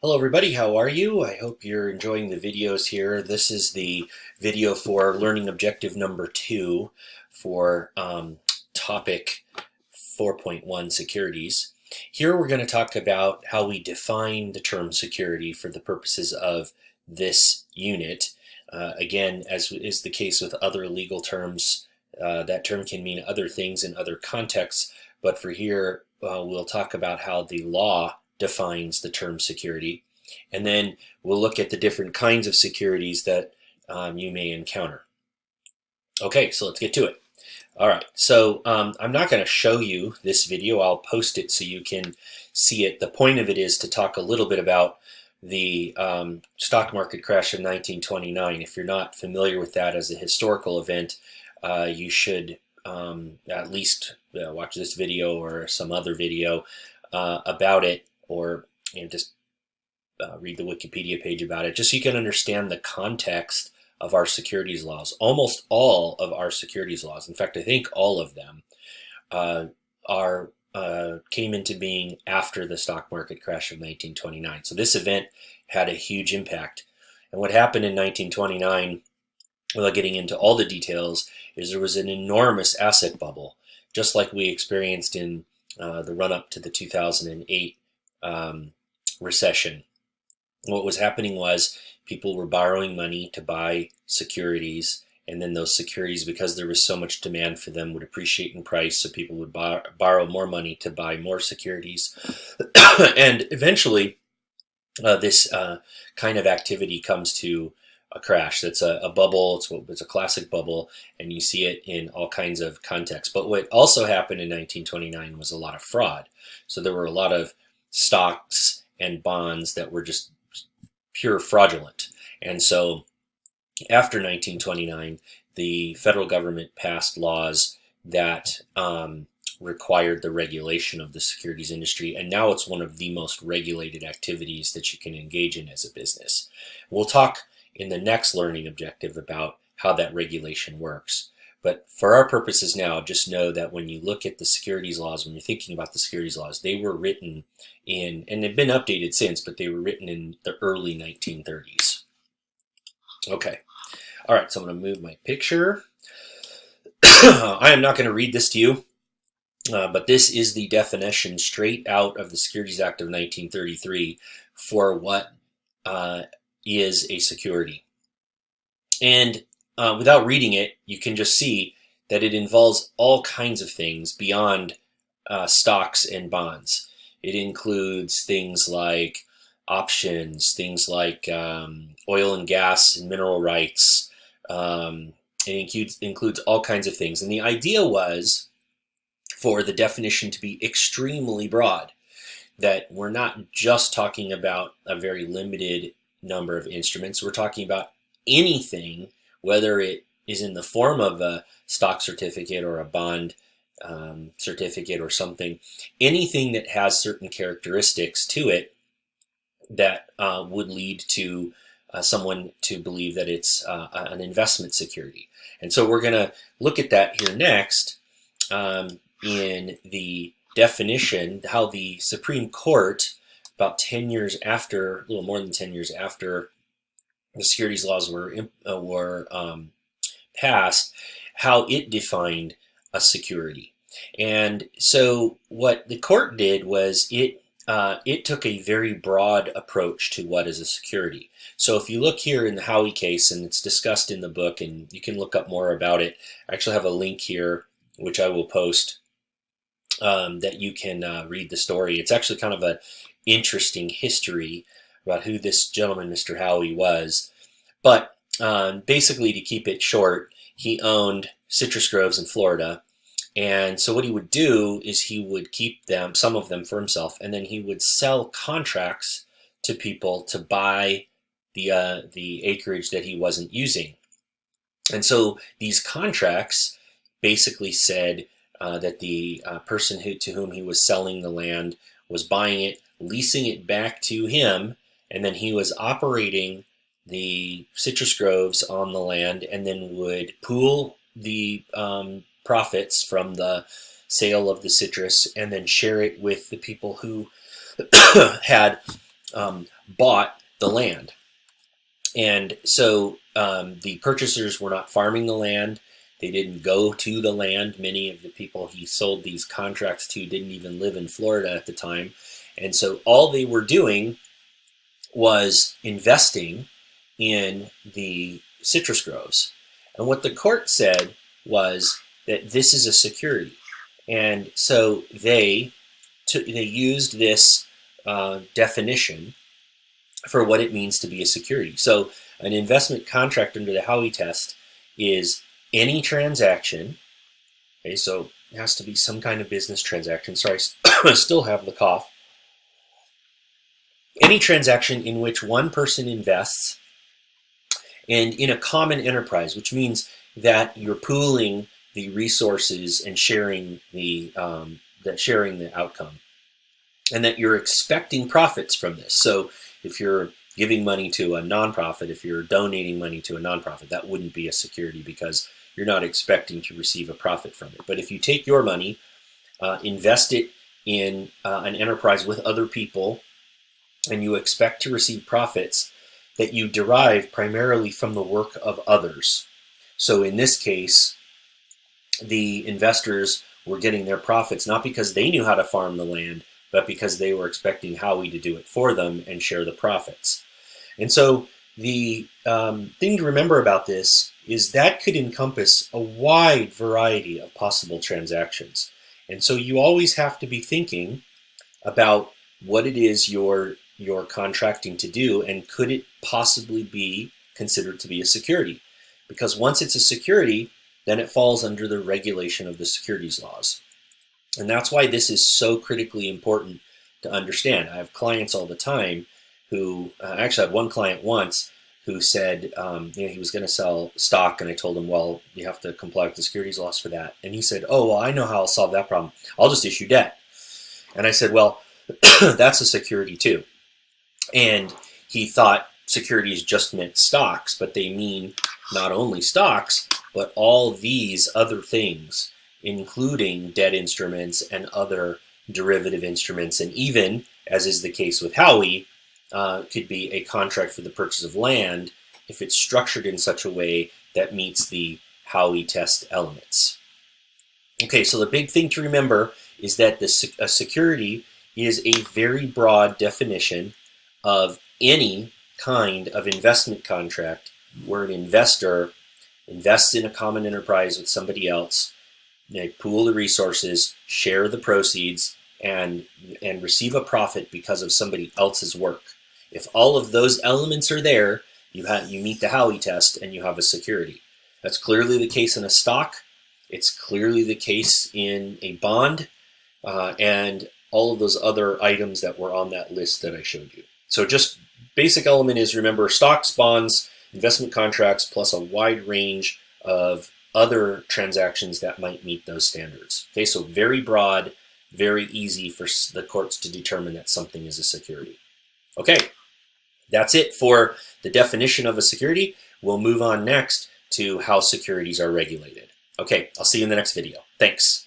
Hello everybody, how are you? I hope you're enjoying the videos here. This is the video for learning objective number 2 for topic 4.1 securities. Here we're going to talk about how we define the term security for the purposes of this unit. Again, as is the case with other legal terms, that term can mean other things in other contexts, but for here we'll talk about how the law defines the term security, and then we'll look at the different kinds of securities that you may encounter. Okay, so let's get to it. All right, so I'm not going to show you this video. I'll post it so you can see it. The point of it is to talk a little bit about the stock market crash of 1929. If you're not familiar with that as a historical event, you should at least watch this video or some other video about it, or just read the Wikipedia page about it, just so you can understand the context of our securities laws. Almost all of our securities laws, in fact, I think all of them, came into being after the stock market crash of 1929. So this event had a huge impact. And what happened in 1929, without getting into all the details, is there was an enormous asset bubble, just like we experienced in the run-up to the 2008 recession. What was happening was people were borrowing money to buy securities, and then those securities, because there was so much demand for them, would appreciate in price, so people would borrow more money to buy more securities. And eventually this kind of activity comes to a crash. That's a bubble. It's a classic bubble, and you see it in all kinds of contexts. But what also happened in 1929 was a lot of fraud. So there were a lot of stocks and bonds that were just pure fraudulent. And so after 1929, the federal government passed laws that required the regulation of the securities industry, and now it's one of the most regulated activities that you can engage in as a business. We'll talk in the next learning objective about how that regulation works. But for our purposes now, just know that when you look at the securities laws, when you're thinking about the securities laws, they were written in, and they've been updated since, but they were written in the early 1930s. Okay. All right, so I'm going to move my picture. I am not going to read this to you, but this is the definition straight out of the Securities Act of 1933 for what is a security. And without reading it, you can just see that it involves all kinds of things beyond stocks and bonds. It includes things like options, things like oil and gas and mineral rights. It includes all kinds of things. And the idea was for the definition to be extremely broad, that we're not just talking about a very limited number of instruments. We're talking about anything, whether it is in the form of a stock certificate or a bond certificate or something, anything that has certain characteristics to it that would lead to someone to believe that it's an investment security. And so we're going to look at that here next in the definition, how the Supreme Court, about 10 years after, a little more than 10 years after the securities laws were passed, how it defined a security. And so what the court did was it took a very broad approach to what is a security. So if you look here in the Howey case, and it's discussed in the book, and you can look up more about it. I actually have a link here, which I will post, that you can read the story. It's actually kind of an interesting history about who this gentleman, Mr. Howey, was. But basically, to keep it short, he owned citrus groves in Florida. And so what he would do is he would keep them, some of them for himself, and then he would sell contracts to people to buy the acreage that he wasn't using. And so these contracts basically said that the person to whom he was selling the land was buying it, leasing it back to him, and then he was operating the citrus groves on the land, and then would pool the profits from the sale of the citrus and then share it with the people who had bought the land. And so the purchasers were not farming the land. They didn't go to the land. Many of the people he sold these contracts to didn't even live in Florida at the time. And so all they were doing was investing in the citrus groves. And what the court said was that this is a security. And so they used this definition for what it means to be a security. So an investment contract under the Howey test is any transaction, okay, so it has to be some kind of business transaction. Sorry, I still have the cough. Any transaction in which one person invests and in a common enterprise, which means that you're pooling the resources and sharing the outcome, and that you're expecting profits from this. So if you're giving money to a nonprofit, if you're donating money to a nonprofit, that wouldn't be a security because you're not expecting to receive a profit from it. But if you take your money, invest it in an enterprise with other people, and you expect to receive profits that you derive primarily from the work of others. So in this case, the investors were getting their profits not because they knew how to farm the land, but because they were expecting Howey to do it for them and share the profits. And so the thing to remember about this is that could encompass a wide variety of possible transactions. And so you always have to be thinking about what it is you're contracting to do, and could it possibly be considered to be a security? Because once it's a security, then it falls under the regulation of the securities laws. And that's why this is so critically important to understand. I have clients all the time who, I actually had one client once who said he was going to sell stock, and I told him, well, you have to comply with the securities laws for that. And he said, oh, well, I know how I'll solve that problem. I'll just issue debt. And I said, well, that's a security too. And he thought securities just meant stocks, but they mean not only stocks, but all these other things, including debt instruments and other derivative instruments, and even, as is the case with Howey, could be a contract for the purchase of land if it's structured in such a way that meets the Howey test elements. Okay, so the big thing to remember is that a security is a very broad definition of any kind of investment contract where an investor invests in a common enterprise with somebody else, they pool the resources, share the proceeds, and receive a profit because of somebody else's work. If all of those elements are there, you meet the Howey test and you have a security. That's clearly the case in a stock. It's clearly the case in a bond, and all of those other items that were on that list that I showed you. So just basic element is, remember, stocks, bonds, investment contracts, plus a wide range of other transactions that might meet those standards. Okay, so very broad, very easy for the courts to determine that something is a security. Okay, that's it for the definition of a security. We'll move on next to how securities are regulated. Okay, I'll see you in the next video. Thanks.